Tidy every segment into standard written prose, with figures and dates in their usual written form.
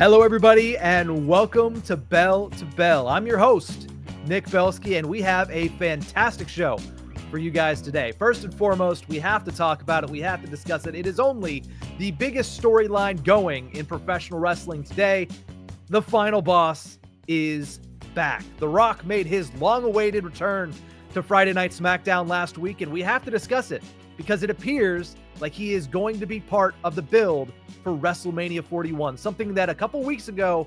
Hello, everybody, and welcome to Bell to Bell. I'm your host, Nick Belsky, and we have a fantastic show for you guys today. First and foremost, we have to talk about it. We have to discuss it. It is only the biggest storyline going in professional wrestling today. The final boss is back. The Rock made his long-awaited return to Friday Night Smackdown last week, and we have to discuss it because it appears like he is going to be part of the build for WrestleMania 41, something that a couple weeks ago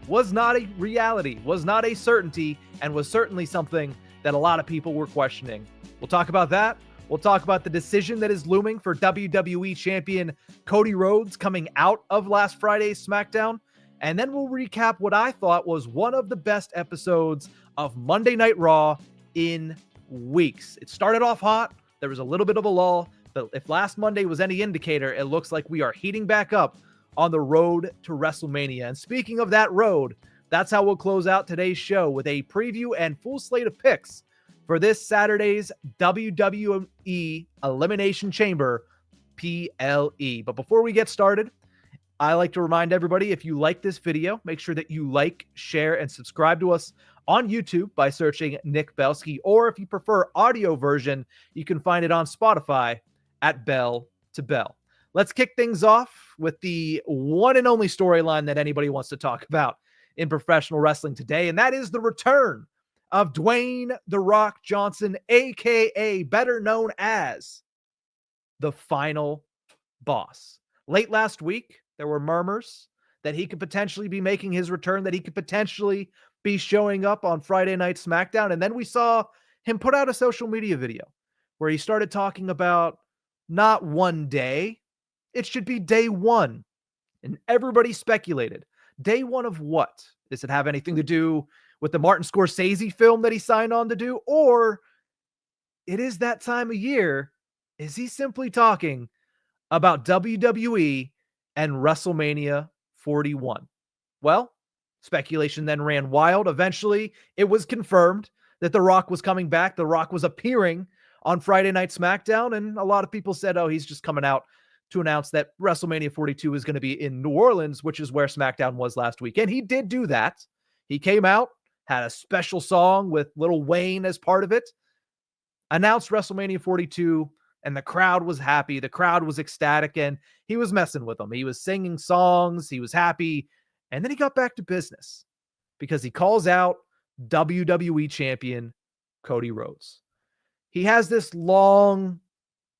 was not a reality, was not a certainty, and was certainly something that a lot of people were questioning. We'll talk about that. We'll talk about the decision that is looming for WWE Champion Cody Rhodes coming out of last Friday's SmackDown. And then we'll recap what I thought was one of the best episodes of Monday Night Raw in weeks. It started off hot. There was a little bit of a lull. But if last Monday was any indicator, it looks like we are heating back up on the road to WrestleMania. And speaking of that road, that's how we'll close out today's show with a preview and full slate of picks for this Saturday's WWE Elimination Chamber PLE. But before we get started, I like to remind everybody, if you like this video, make sure that you like, share, and subscribe to us on YouTube by searching Nick Belsky, or if you prefer audio version, you can find it on Spotify at Bell to Bell. Let's kick things off with the one and only storyline that anybody wants to talk about in professional wrestling today, and that is the return of Dwayne "The Rock" Johnson, aka better known as the Final Boss. Late last week, there were murmurs that he could potentially be making his return, that he could potentially be showing up on Friday Night Smackdown, and then we saw him put out a social media video where he started talking about not one day, it should be day one. And everybody speculated. Day one of what? Does it have anything to do with the Martin Scorsese film that he signed on to do? Or it is that time of year. Is he simply talking about WWE and WrestleMania 41? Well, speculation then ran wild. Eventually, it was confirmed that The Rock was coming back. The Rock was appearing on Friday Night SmackDown, and a lot of people said, oh, he's just coming out to announce that WrestleMania 42 is going to be in New Orleans, which is where SmackDown was last week. And he did do that. He came out, had a special song with Lil Wayne as part of it, announced WrestleMania 42, and the crowd was happy. The crowd was ecstatic, and he was messing with them. He was singing songs. He was happy. And then he got back to business because he calls out WWE Champion Cody Rhodes. He has this long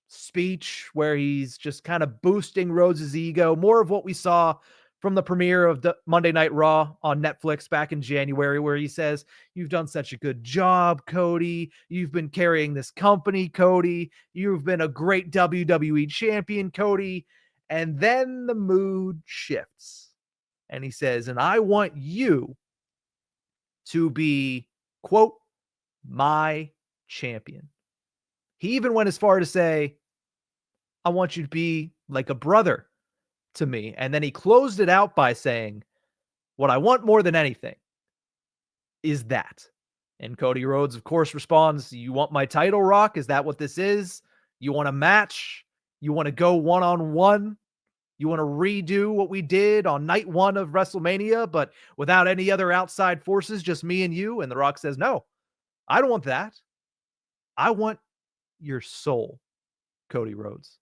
speech where he's just kind of boosting Rhodes' ego, more of what we saw from the premiere of the Monday Night Raw on Netflix back in January, where he says, you've done such a good job, Cody. You've been carrying this company, Cody. You've been a great WWE champion, Cody. And then the mood shifts. And he says, and I want you to be, quote, my champion. He even went as far to say, I want you to be like a brother to me. And then he closed it out by saying, what I want more than anything is that. And Cody Rhodes, of course, responds, you want my title, Rock? Is that what this is? You want a match? You want to go one-on-one? You want to redo what we did on night one of WrestleMania, but without any other outside forces, just me and you? And The Rock says, no, I don't want that. I want your soul, Cody Rhodes.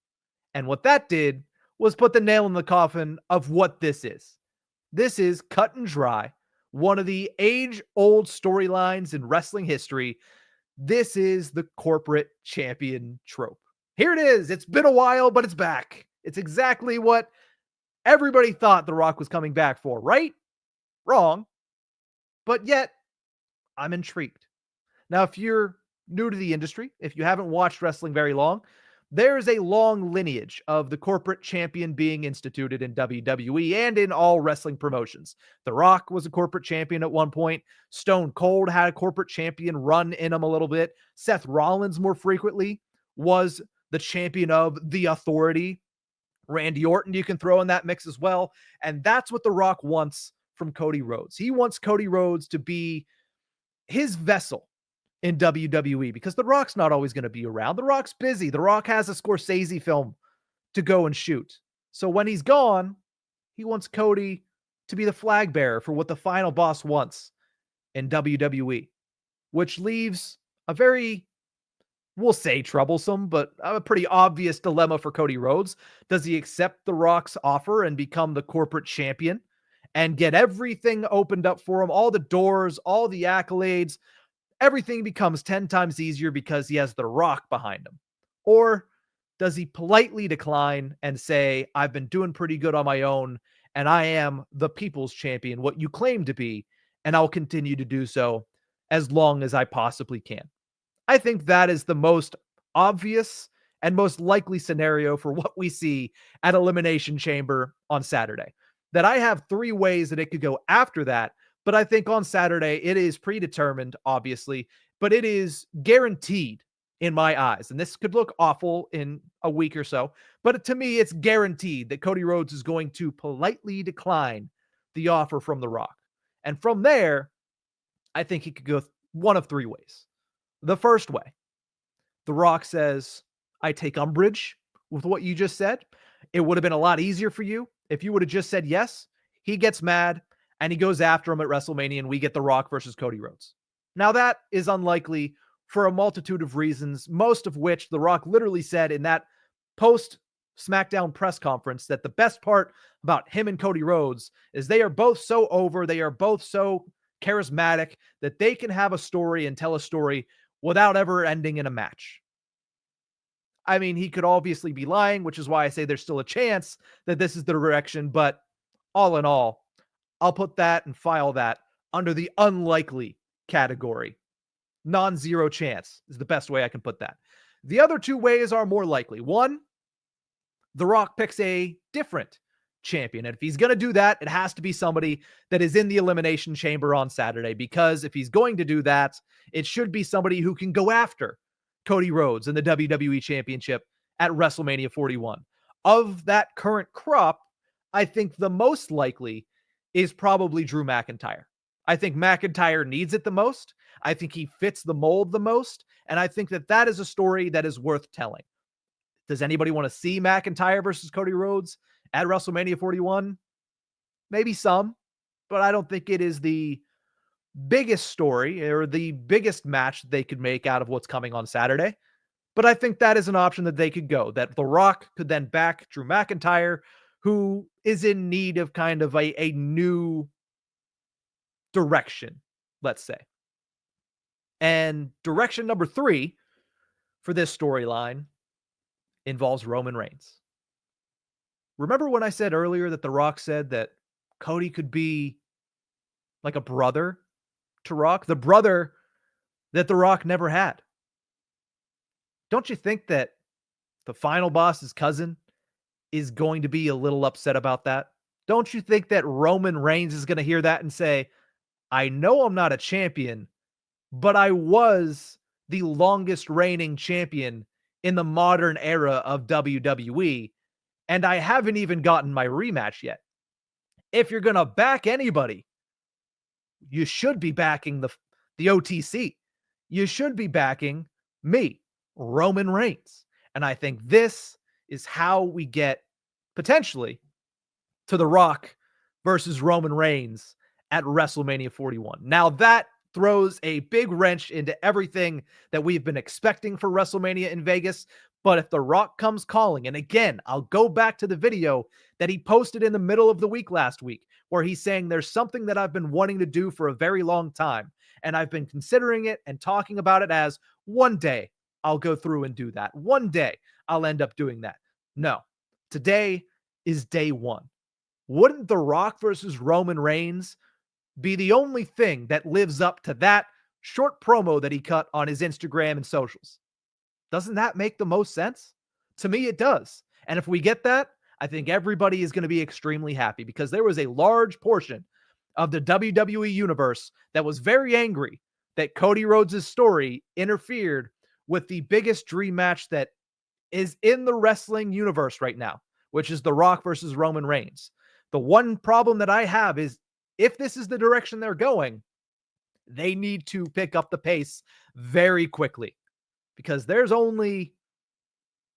And what that did was put the nail in the coffin of what this is. This is cut and dry, one of the age-old storylines in wrestling history. This is the corporate champion trope. Here it is. It's been a while, but it's back. It's exactly what everybody thought The Rock was coming back for, right? Wrong. But yet, I'm intrigued. Now, if you're new to the industry, if you haven't watched wrestling very long, there's a long lineage of the corporate champion being instituted in WWE and in all wrestling promotions. The Rock was a corporate champion at one point. Stone Cold had a corporate champion run in him a little bit. Seth Rollins more frequently was the champion of the Authority. Randy Orton you can throw in that mix as well. And that's what The Rock wants from Cody Rhodes. He wants Cody Rhodes to be his vessel in WWE because The Rock's not always going to be around. The Rock's busy. The Rock has a Scorsese film to go and shoot. So when he's gone, he wants Cody to be the flag bearer for what the final boss wants in WWE, which leaves a very, we'll say troublesome, but a pretty obvious dilemma for Cody Rhodes. Does he accept The Rock's offer and become the corporate champion and get everything opened up for him, all the doors, all the accolades? Everything becomes 10 times easier because he has The Rock behind him. Or does he politely decline and say, I've been doing pretty good on my own, and I am the people's champion, what you claim to be, and I'll continue to do so as long as I possibly can? I think that is the most obvious and most likely scenario for what we see at Elimination Chamber on Saturday. That I have three ways that it could go after that, but I think on Saturday it is predetermined, obviously, but it is guaranteed in my eyes. And this could look awful in a week or so, but to me, it's guaranteed that Cody Rhodes is going to politely decline the offer from The Rock. And from there, I think he could go one of three ways. The first way, The Rock says, I take umbrage with what you just said. It would have been a lot easier for you if you would have just said yes. He gets mad and he goes after him at WrestleMania, and we get The Rock versus Cody Rhodes. Now, that is unlikely for a multitude of reasons, most of which The Rock literally said in that post SmackDown press conference that the best part about him and Cody Rhodes is they are both so over, they are both so charismatic that they can have a story and tell a story without ever ending in a match. I mean, he could obviously be lying, which is why I say there's still a chance that this is the direction, but all in all, I'll put that and file that under the unlikely category. Non-zero chance is the best way I can put that. The other two ways are more likely. One, The Rock picks a different champion. And if he's going to do that, it has to be somebody that is in the Elimination Chamber on Saturday, because if he's going to do that, it should be somebody who can go after Cody Rhodes in the WWE Championship at WrestleMania 41. Of that current crop, I think the most likely is probably Drew McIntyre. I think McIntyre needs it the most. I think he fits the mold the most. And I think that that is a story that is worth telling. Does anybody want to see McIntyre versus Cody Rhodes at WrestleMania 41? Maybe some, but I don't think it is the biggest story or the biggest match they could make out of what's coming on Saturday. But I think that is an option that they could go, that The Rock could then back Drew McIntyre, who is in need of kind of a new direction, let's say. And direction number 3 for this storyline involves Roman Reigns. Remember when I said earlier that The Rock said that Cody could be like a brother to Rock? The brother that The Rock never had. Don't you think that the final boss's cousin is going to be a little upset about that? Don't you think that Roman Reigns is going to hear that and say, I know I'm not a champion, but I was the longest reigning champion in the modern era of WWE, and I haven't even gotten my rematch yet. If you're going to back anybody, you should be backing the OTC. You should be backing me, Roman Reigns. And I think this is how we get potentially to The Rock versus Roman Reigns at WrestleMania 41. Now that throws a big wrench into everything that we've been expecting for WrestleMania in Vegas. But if The Rock comes calling, and again, I'll go back to the video that he posted in the middle of the week last week, where he's saying there's something that I've been wanting to do for a very long time, and I've been considering it and talking about it as one day I'll go through and do that. One day I'll end up doing that. No, today is day one. Wouldn't The Rock versus Roman Reigns be the only thing that lives up to that short promo that he cut on his Instagram and socials? Doesn't that make the most sense? To me, it does. And if we get that, I think everybody is going to be extremely happy, because there was a large portion of the WWE universe that was very angry that Cody Rhodes' story interfered with the biggest dream match that is in the wrestling universe right now, which is The Rock versus Roman Reigns. The one problem that I have is, if this is the direction they're going, they need to pick up the pace very quickly, because there's only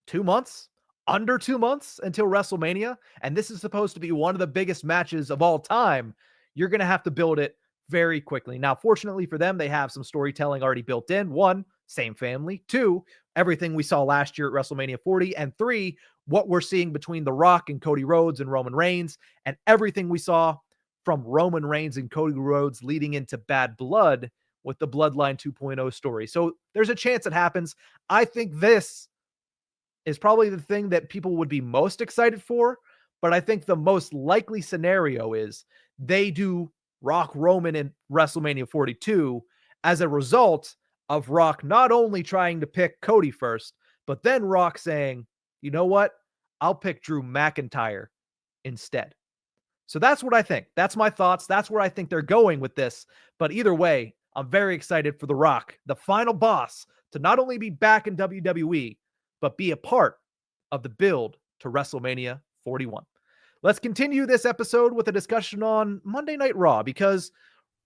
2 months, under 2 months until WrestleMania, and this is supposed to be one of the biggest matches of all time, you're going to have to build it very quickly. Now, fortunately for them, they have some storytelling already built in. One, same family. Two, everything we saw last year at WrestleMania 40. And three, what we're seeing between The Rock and Cody Rhodes and Roman Reigns, and everything we saw from Roman Reigns and Cody Rhodes leading into Bad Blood with the Bloodline 2.0 story. So there's a chance it happens. I think this is probably the thing that people would be most excited for, but I think the most likely scenario is they do Rock Roman in WrestleMania 42 as a result of Rock not only trying to pick Cody first, but then Rock saying, you know what? I'll pick Drew McIntyre instead. So that's what I think. That's my thoughts. That's where I think they're going with this. But either way, I'm very excited for The Rock, the final boss, to not only be back in WWE, but be a part of the build to WrestleMania 41. Let's continue this episode with a discussion on Monday Night Raw, because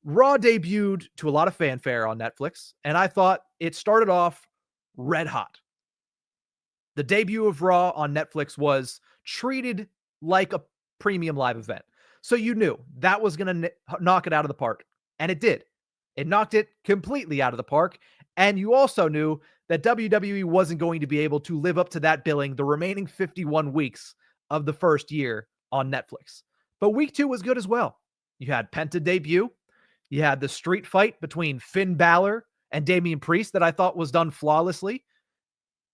Raw debuted to a lot of fanfare on Netflix, and I thought it started off red hot. The debut of Raw on Netflix was treated like a premium live event. So you knew that was going to knock it out of the park, and it did. It knocked it completely out of the park, and you also knew that WWE wasn't going to be able to live up to that billing the remaining 51 weeks of the first year on Netflix. But week 2 was good as well. You had Penta debut. You had the street fight between Finn Balor and Damian Priest that I thought was done flawlessly.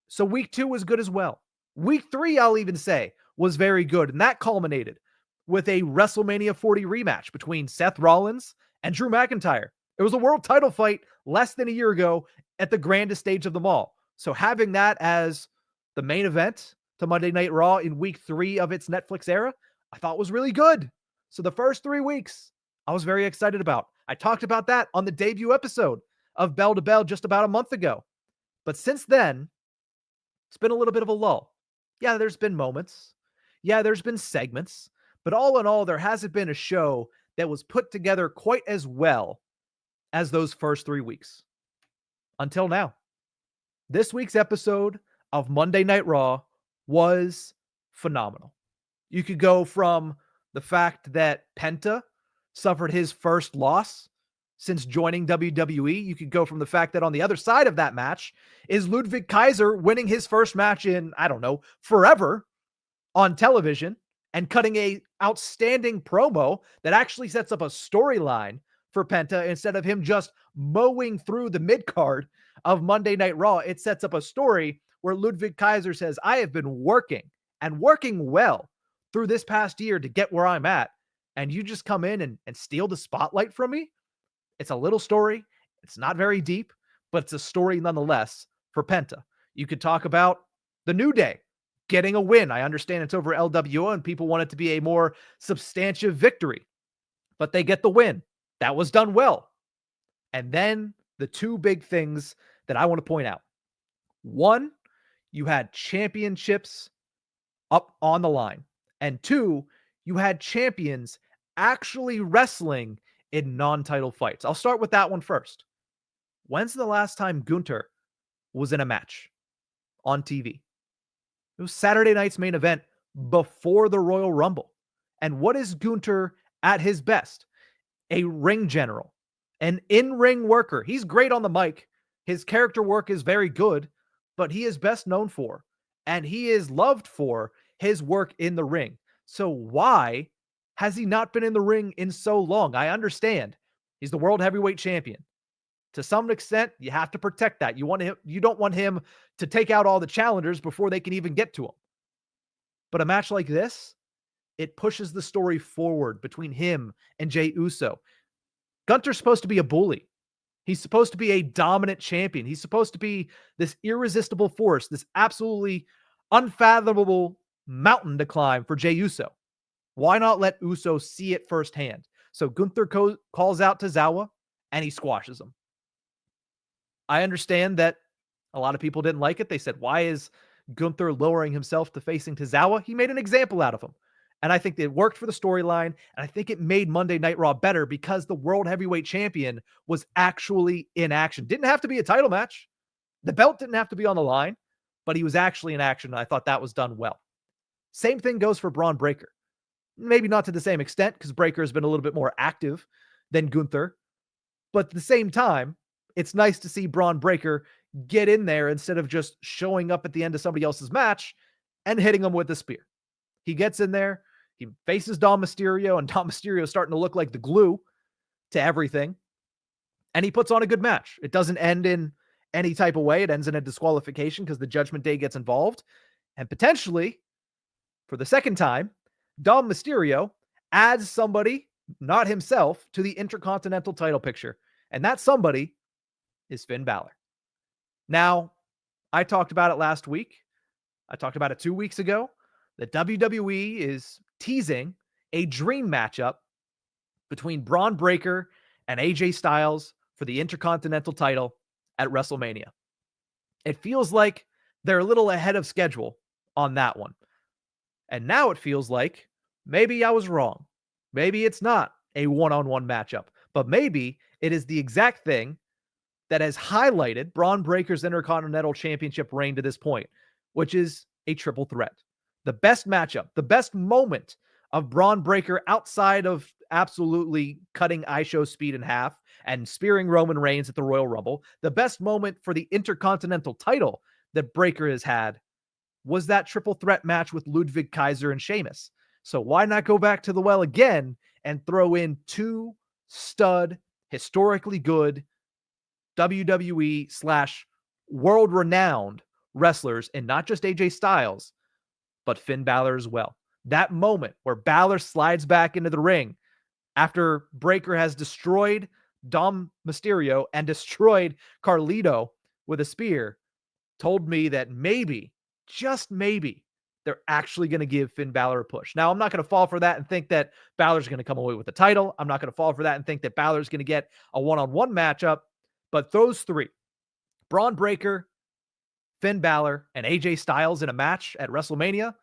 So week 2 was good as well. Week 3, I'll even say, was very good, and that culminated with a WrestleMania 40 rematch between Seth Rollins and Drew McIntyre. It was a world title fight less than a year ago at the grandest stage of them all. So having that as the main event to Monday Night Raw in week 3 of its Netflix era, I thought was really good. So the first 3 weeks, I was very excited about. I talked about that on the debut episode of Bell to Bell just about a month ago. But since then, it's been a little bit of a lull. Yeah, there's been moments. Yeah, there's been segments. But all in all, there hasn't been a show that was put together quite as well as those first 3 weeks. Until now. This week's episode of Monday Night Raw was phenomenal. You could go from the fact that Penta suffered his first loss since joining WWE. You could go from the fact that on the other side of that match is Ludwig Kaiser winning his first match in, I don't know, forever on television and cutting a outstanding promo that actually sets up a storyline for Penta instead of him just mowing through the mid-card of Monday Night Raw. It sets up a story where Ludwig Kaiser says, I have been working and working well through this past year to get where I'm at. And you just come in and steal the spotlight from me? It's a little story. It's not very deep, but it's a story nonetheless for Penta. You could talk about the New Day getting a win. I understand it's over LWO and people want it to be a more substantive victory, but they get the win. That was done well. And then the 2 big things that I want to point out. One, you had championships up on the line. And 2, you had champions actually wrestling in non-title fights. I'll start with that one first. When's the last time Gunther was in a match on TV? It was Saturday night's main event before the Royal Rumble. And what is Gunther at his best? A ring general, an in-ring worker. He's great on the mic. His character work is very good, but he is best known for, and he is loved for, his work in the ring. So why has he not been in the ring in so long? I understand. He's the world heavyweight champion. To some extent, you have to protect that. You don't want him to take out all the challengers before they can even get to him. But a match like this, it pushes the story forward between him and Jey Uso. Gunther's supposed to be a bully. He's supposed to be a dominant champion. He's supposed to be this irresistible force, this absolutely unfathomable mountain to climb for Jey Uso. Why not let Uso see it firsthand? So Gunther calls out to Zawa and he squashes him. I understand that a lot of people didn't like it. They said, why is Gunther lowering himself to facing Tozawa? He made an example out of him. And I think it worked for the storyline. And I think it made Monday Night Raw better because the World Heavyweight Champion was actually in action. Didn't have to be a title match. The belt didn't have to be on the line. but he was actually in action, and I thought that was done well. Same thing goes for Braun Breaker. Maybe not to the same extent, because Breaker has been a little bit more active than Gunther, but at the same time, it's nice to see Braun Breaker get in there instead of just showing up at the end of somebody else's match and hitting them with a spear. He gets in there, he faces Dom Mysterio, and Dom Mysterio is starting to look like the glue to everything, and he puts on a good match. It doesn't end in any type of way. It ends in a disqualification because the Judgment Day gets involved, and potentially, for the second time, Dom Mysterio adds somebody, not himself, to the Intercontinental title picture, and that somebody is Finn Balor. Now, I talked about it last week. I talked about it 2 weeks ago. The WWE is teasing a dream matchup between Braun Breaker and AJ Styles for the Intercontinental title at WrestleMania. It feels like they're a little ahead of schedule on that one. And now it feels like maybe I was wrong. Maybe it's not a one-on-one matchup, but maybe it is the exact thing that has highlighted Braun Breaker's Intercontinental Championship reign to this point, which is a triple threat. The best matchup, the best moment of Braun Breaker outside of absolutely cutting ISHO speed in half and spearing Roman Reigns at the Royal Rumble, the best moment for the Intercontinental title that Breaker has had was that triple threat match with Ludwig Kaiser and Sheamus. So why not go back to the well again and throw in two stud, historically good WWE / world-renowned wrestlers, and not just AJ Styles, but Finn Balor as well. That moment where Balor slides back into the ring after Breaker has destroyed Dom Mysterio and destroyed Carlito with a spear told me that maybe, just maybe, they're actually going to give Finn Balor a push. Now, I'm not going to fall for that and think that Balor's going to come away with the title. I'm not going to fall for that and think that Balor's going to get a one-on-one matchup. But those three, Braun Breaker, Finn Balor, and AJ Styles in a match at WrestleMania,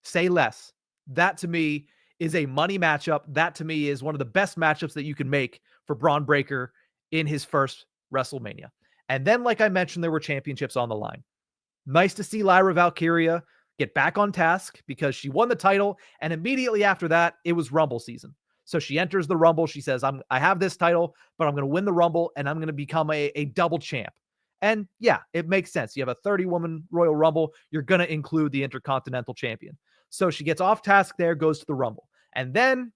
say less. That to me is a money matchup. That to me is one of the best matchups that you can make for Braun Breaker in his first WrestleMania. And then, like I mentioned, there were championships on the line. Nice to see Lyra Valkyria get back on task because she won the title, and immediately after that, it was Rumble season. So she enters the Rumble. She says, I have this title, but I'm going to win the Rumble, and I'm going to become a double champ. And yeah, it makes sense. You have a 30-woman Royal Rumble. You're going to include the Intercontinental Champion. So she gets off task there, goes to the Rumble. And then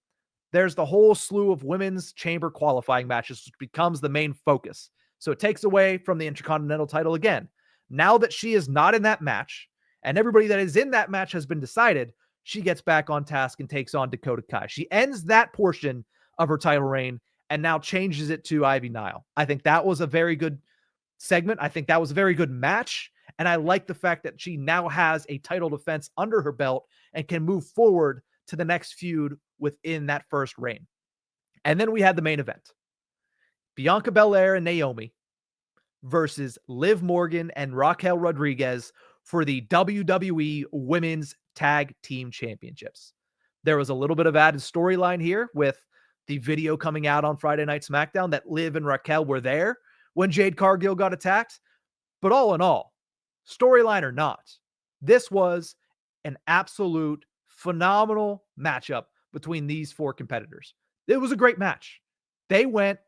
there's the whole slew of women's chamber qualifying matches, which becomes the main focus. So it takes away from the Intercontinental title again. Now that she is not in that match, and everybody that is in that match has been decided, she gets back on task and takes on Dakota Kai. She ends that portion of her title reign and now changes it to Ivy Nile. I think that was a very good segment. I think that was a very good match. And I like the fact that she now has a title defense under her belt and can move forward to the next feud within that first reign. And then we had the main event. Bianca Belair and Naomi versus Liv Morgan and Raquel Rodriguez for the WWE Women's Tag Team Championships. There was a little bit of added storyline here with the video coming out on Friday Night Smackdown that Liv and Raquel were there when Jade Cargill got attacked. But all in all, storyline or not, this was an absolute phenomenal matchup between these four competitors. It was a great match. They went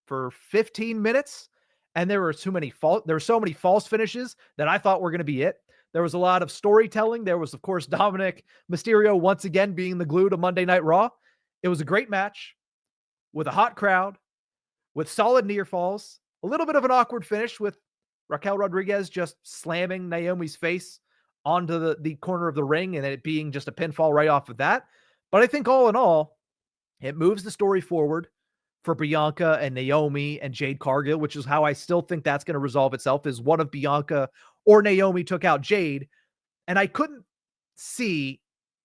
for 15 minutes, and there were so many false finishes that I thought were going to be it. There was a lot of storytelling. There was, of course, Dominic Mysterio once again being the glue to Monday Night Raw. It was a great match with a hot crowd, with solid near falls, a little bit of an awkward finish with Raquel Rodriguez just slamming Naomi's face onto the corner of the ring and it being just a pinfall right off of that. But I think all in all, it moves the story forward for Bianca and Naomi and Jade Cargill, which is how I still think that's going to resolve itself, is one of Bianca or Naomi took out Jade. And I couldn't see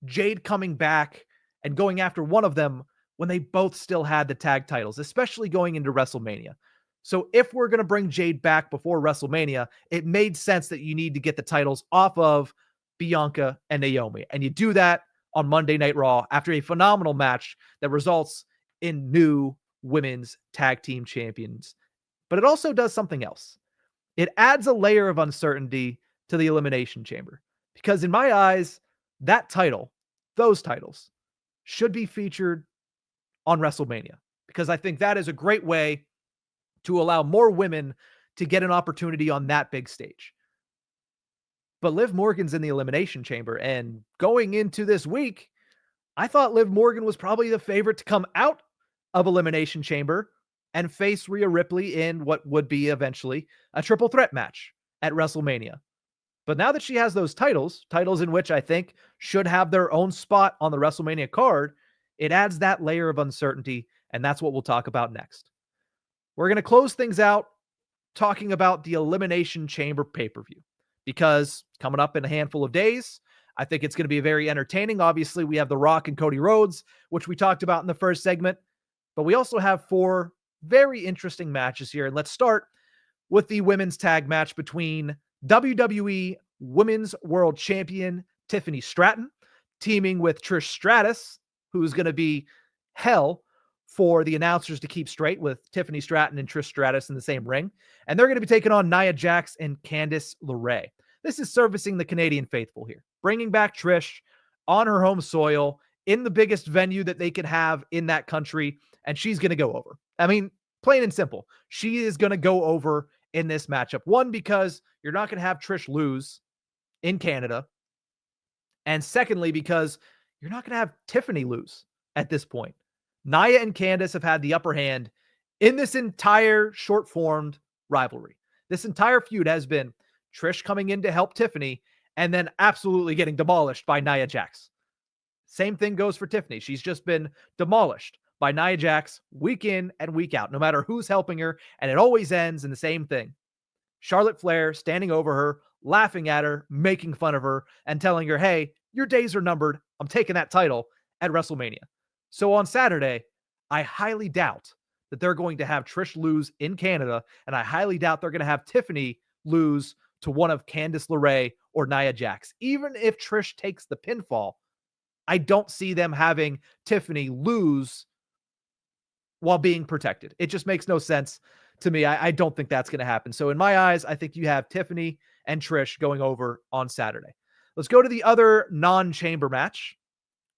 Jade coming back and going after one of them when they both still had the tag titles, especially going into WrestleMania. So if we're going to bring Jade back before WrestleMania, it made sense that you need to get the titles off of Bianca and Naomi. And you do that on Monday Night Raw after a phenomenal match that results in new women's tag team champions. But it also does something else. It adds a layer of uncertainty to the Elimination Chamber. Because in my eyes, that title, those titles, should be featured on WrestleMania. Because I think that is a great way to allow more women to get an opportunity on that big stage. But Liv Morgan's in the Elimination Chamber, and going into this week, I thought Liv Morgan was probably the favorite to come out of Elimination Chamber and face Rhea Ripley in what would be eventually a triple threat match at WrestleMania. But now that she has those titles in which I think should have their own spot on the WrestleMania card, it adds that layer of uncertainty, and that's what we'll talk about next. We're going to close things out talking about the Elimination Chamber pay-per-view, because coming up in a handful of days, I think it's going to be very entertaining. Obviously, we have The Rock and Cody Rhodes, which we talked about in the first segment, but we also have 4 very interesting matches here. And let's start with the women's tag match between WWE Women's World Champion Tiffany Stratton teaming with Trish Stratus, who's going to be hell for the announcers to keep straight with Tiffany Stratton and Trish Stratus in the same ring. And they're going to be taking on Nia Jax and Candace LeRae. This is servicing the Canadian faithful here, bringing back Trish on her home soil in the biggest venue that they could have in that country. And she's going to go over. I mean, plain and simple. She is going to go over in this matchup. One, because you're not going to have Trish lose in Canada. And secondly, because you're not going to have Tiffany lose at this point. Nia and Candace have had the upper hand in this entire short-formed rivalry. This entire feud has been Trish coming in to help Tiffany and then absolutely getting demolished by Nia Jax. Same thing goes for Tiffany. She's just been demolished by Nia Jax week in and week out, no matter who's helping her, and it always ends in the same thing. Charlotte Flair standing over her, laughing at her, making fun of her, and telling her, hey, your days are numbered. I'm taking that title at WrestleMania. So on Saturday, I highly doubt that they're going to have Trish lose in Canada, and I highly doubt they're going to have Tiffany lose to one of Candice LeRae or Nia Jax. Even if Trish takes the pinfall, I don't see them having Tiffany lose while being protected. It just makes no sense to me. I don't think that's going to happen. So in my eyes, I think you have Tiffany and Trish going over on Saturday. Let's go to the other non-chamber match,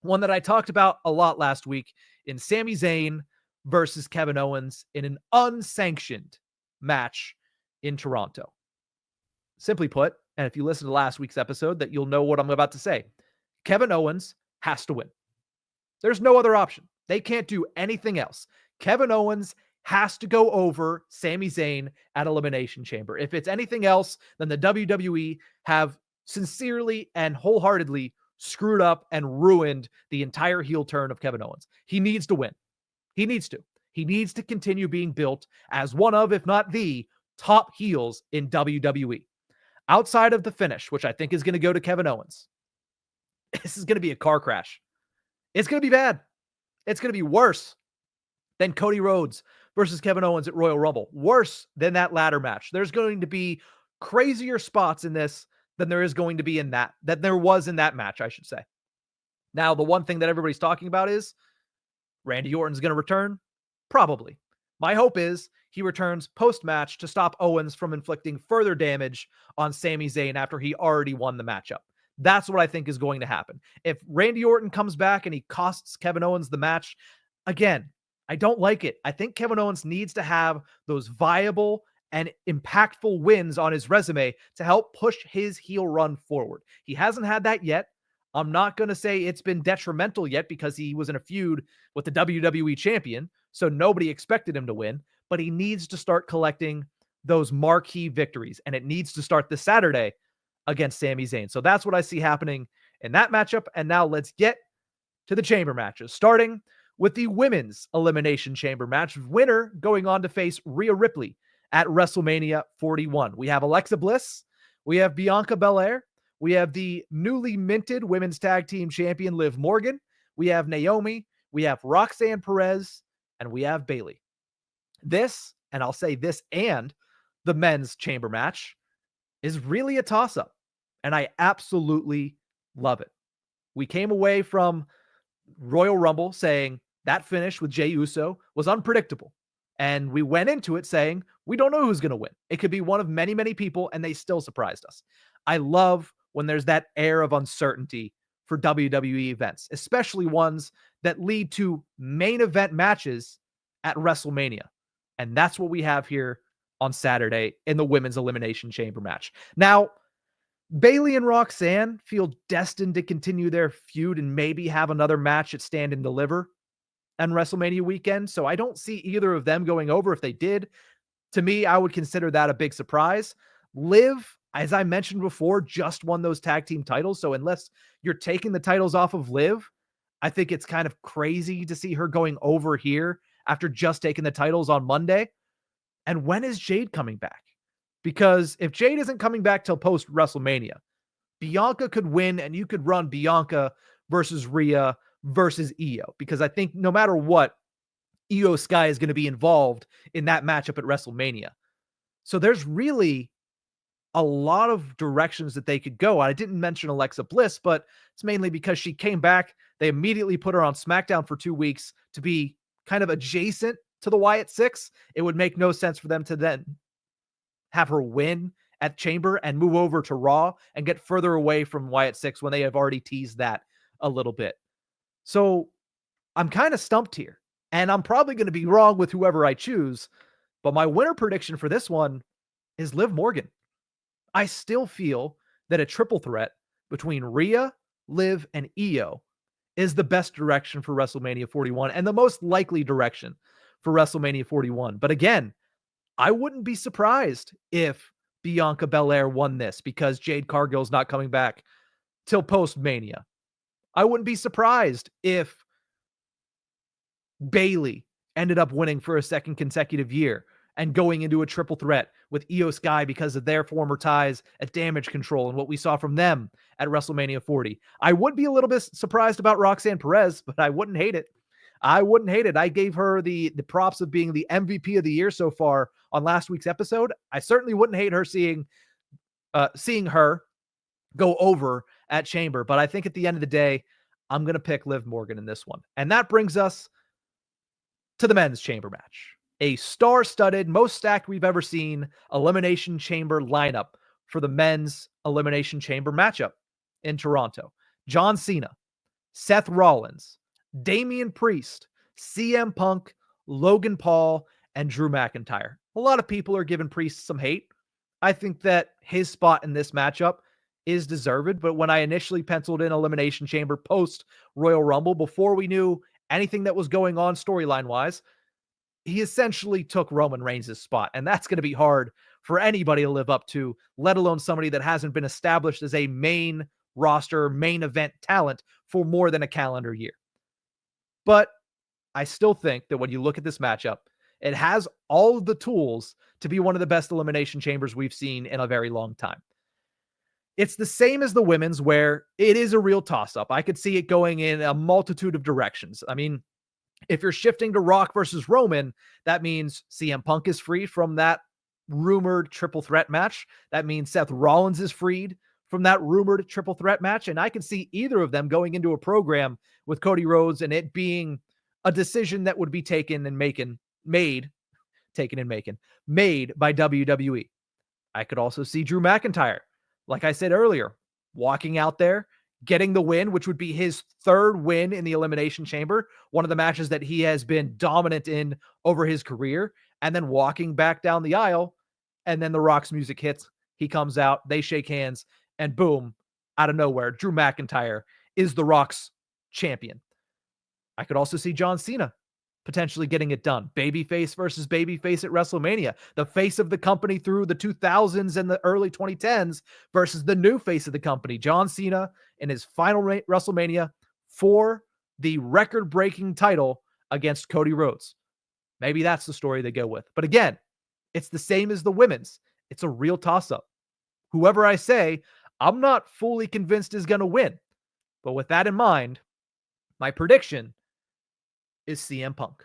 one that I talked about a lot last week, in Sami Zayn versus Kevin Owens in an unsanctioned match in Toronto. Simply put, and if you listen to last week's episode, that you'll know what I'm about to say. Kevin Owens has to win. There's no other option. They can't do anything else. Kevin Owens has to go over Sami Zayn at Elimination Chamber. If it's anything else, then the WWE have sincerely and wholeheartedly screwed up and ruined the entire heel turn of Kevin Owens. He needs to win. He needs to. He needs to continue being built as one of, if not the top heels in WWE. Outside of the finish, which I think is going to go to Kevin Owens, this is going to be a car crash. It's going to be bad. It's going to be worse than Cody Rhodes versus Kevin Owens at Royal Rumble. Worse than that ladder match. There's going to be crazier spots in this than there is going to be in that there was in that match, I should say. Now, the one thing that everybody's talking about is Randy Orton's going to return? Probably. My hope is he returns post-match to stop Owens from inflicting further damage on Sami Zayn after he already won the matchup. That's what I think is going to happen. If Randy Orton comes back and he costs Kevin Owens the match, again, I don't like it. I think Kevin Owens needs to have those viable and impactful wins on his resume to help push his heel run forward. He hasn't had that yet. I'm not going to say it's been detrimental yet because he was in a feud with the WWE Champion, so nobody expected him to win, but he needs to start collecting those marquee victories, and it needs to start this Saturday against Sami Zayn. So that's what I see happening in that matchup, and now let's get to the chamber matches, starting with the women's Elimination Chamber match, winner going on to face Rhea Ripley at WrestleMania 41. We have Alexa Bliss, we have Bianca Belair, we have the newly minted women's tag team champion Liv Morgan, we have Naomi, we have Roxanne Perez, and we have Bayley. This, and I'll say this and the men's chamber match, is really a toss-up, and I absolutely love it. We came away from Royal Rumble saying that finish with Jey Uso was unpredictable, and we went into it saying we don't know who's going to win. It could be one of many, many people, and they still surprised us. I love when there's that air of uncertainty for WWE events, especially ones that lead to main event matches at WrestleMania. And that's what we have here on Saturday in the Women's Elimination Chamber match. Now, Bayley and Roxanne feel destined to continue their feud and maybe have another match at Stand and Deliver on WrestleMania weekend. So I don't see either of them going over. If they did, to me, I would consider that a big surprise. Liv, as I mentioned before, just won those tag team titles. So unless you're taking the titles off of Liv, I think it's kind of crazy to see her going over here after just taking the titles on Monday. And when is Jade coming back? Because if Jade isn't coming back till post WrestleMania, Bianca could win and you could run Bianca versus Rhea versus Io. Because I think no matter what, Io Sky is going to be involved in that matchup at WrestleMania. So there's really a lot of directions that they could go. I didn't mention Alexa Bliss, but it's mainly because she came back. They immediately put her on SmackDown for 2 weeks to be kind of adjacent to the Wyatt Six. It would make no sense for them to then have her win at Chamber and move over to Raw and get further away from Wyatt Six when they have already teased that a little bit. So I'm kind of stumped here, and I'm probably going to be wrong with whoever I choose, but my winner prediction for this one is Liv Morgan. I still feel that a triple threat between Rhea, Liv, and Io is the best direction for WrestleMania 41 and the most likely direction for WrestleMania 41. But again, I wouldn't be surprised if Bianca Belair won this because Jade Cargill's not coming back till post-Mania. I wouldn't be surprised if Bayley ended up winning for a second consecutive year and going into a triple threat with Io Sky because of their former ties at Damage Control and what we saw from them at WrestleMania 40. I would be a little bit surprised about Roxanne Perez, but I wouldn't hate it. I wouldn't hate it. I gave her the props of being the MVP of the year so far on last week's episode. I certainly wouldn't hate her seeing her go over at Chamber, but I think at the end of the day, I'm going to pick Liv Morgan in this one. And that brings us to the men's Chamber match. A star-studded, most stacked we've ever seen Elimination Chamber lineup for the men's Elimination Chamber matchup in Toronto. John Cena, Seth Rollins, Damian Priest, CM Punk, Logan Paul, and Drew McIntyre. A lot of people are giving Priest some hate. I think that his spot in this matchup is deserved, but when I initially penciled in Elimination Chamber post Royal Rumble, before we knew anything that was going on storyline-wise, he essentially took Roman Reigns' spot, and that's going to be hard for anybody to live up to, let alone somebody that hasn't been established as a main roster, main event talent for more than a calendar year. But I still think that when you look at this matchup, it has all of the tools to be one of the best Elimination Chambers we've seen in a very long time. It's the same as the women's, where it is a real toss-up. I could see it going in a multitude of directions. I mean, if you're shifting to Rock versus Roman, that means CM Punk is free from that rumored triple threat match. That means Seth Rollins is freed from that rumored triple threat match. And I can see either of them going into a program with Cody Rhodes and it being a decision that would be taken and made by WWE. I could also see Drew McIntyre, like I said earlier, walking out there, getting the win, which would be his third win in the Elimination Chamber, one of the matches that he has been dominant in over his career, and then walking back down the aisle, and then The Rock's music hits, he comes out, they shake hands, and boom, out of nowhere, Drew McIntyre is The Rock's champion. I could also see John Cena potentially getting it done. Babyface versus babyface at WrestleMania. The face of the company through the 2000s and the early 2010s versus the new face of the company, John Cena, in his final WrestleMania for the record-breaking title against Cody Rhodes. Maybe that's the story they go with. But again, it's the same as the women's. It's a real toss-up. Whoever I say, I'm not fully convinced is going to win. But with that in mind, my prediction is CM Punk.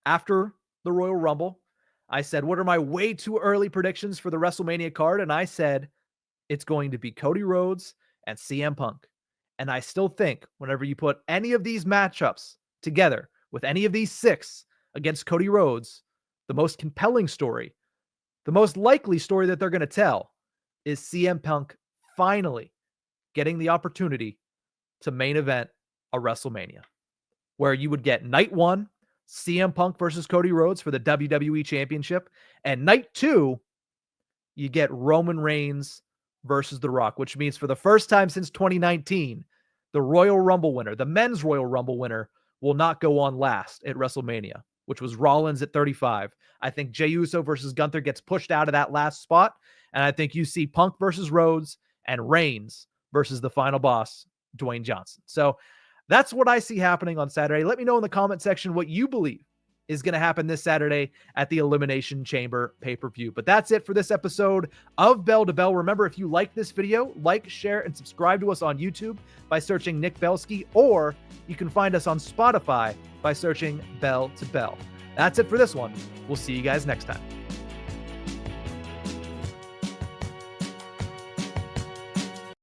After the Royal Rumble, I said, what are my way too early predictions for the WrestleMania card? And I said, it's going to be Cody Rhodes and CM Punk. And I still think whenever you put any of these matchups together with any of these six against Cody Rhodes, the most compelling story, the most likely story that they're going to tell is CM Punk finally getting the opportunity to main event a WrestleMania, where you would get night 1, CM Punk versus Cody Rhodes for the WWE Championship, and night 2, you get Roman Reigns versus The Rock, which means for the first time since 2019, the Royal Rumble winner, the men's Royal Rumble winner, will not go on last at WrestleMania, which was Rollins at 35. I think Jey Uso versus Gunther gets pushed out of that last spot, and I think you see Punk versus Rhodes and Reigns versus the final boss, Dwayne Johnson. So that's what I see happening on Saturday. Let me know in the comment section what you believe is going to happen this Saturday at the Elimination Chamber pay-per-view. But that's it for this episode of Bell to Bell. Remember, if you like this video, like, share, and subscribe to us on YouTube by searching Nick Belsky, or you can find us on Spotify by searching Bell to Bell. That's it for this one. We'll see you guys next time.